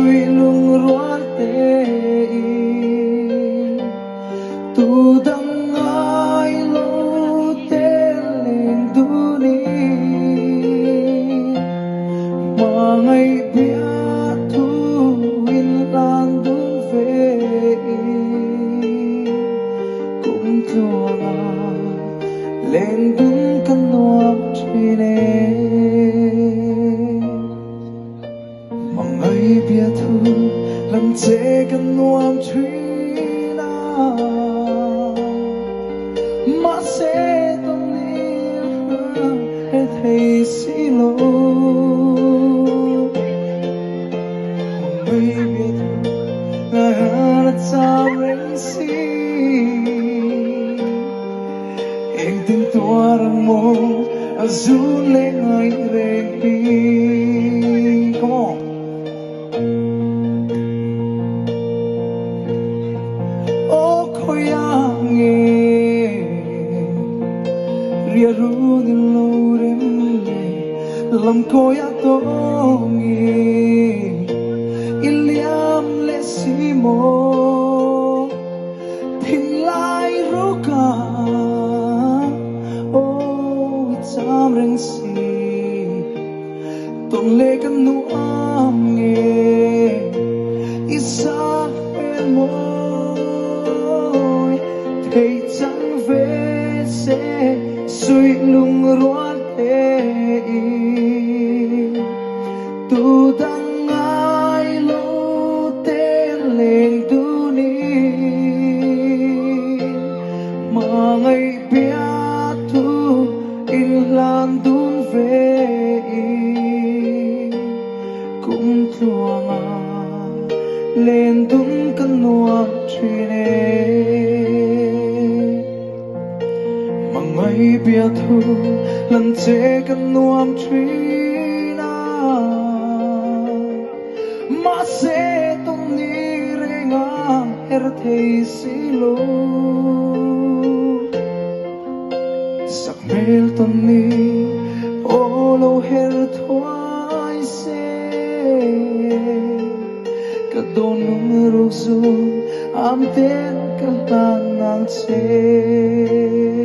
suy lung ruột tê tu đăng ai lâu tê lên tu ni mà ngày bia thu in lan đun về cũng thua lên đúng căn nuông trên mà ngày bia thu làm chế căn nuông trên mà sẽ tâm niệmให้thấy xí lô ngày bia thu ngày hát sao rèn xí em từng tua răng môi azul lên ngày rèn đi come on ria ru di lorem lam koya tongi iliam le simo thilai ruka oh itam reng si tong le kan nu am nge isa el moi thei chang ve se suy lung ruột tê tu đăng ai lâu tên lên tu ni mà ngày bia thu in lan đun về cũng thua mà lên đun căn nuông chuyện ngày bia thu lần chế căn nuông truy na mà sẽ tung ni re ngang her thei si lo sắc mel ton ni ô lo her thoai se cả don número zoom am ten cả lan ngang che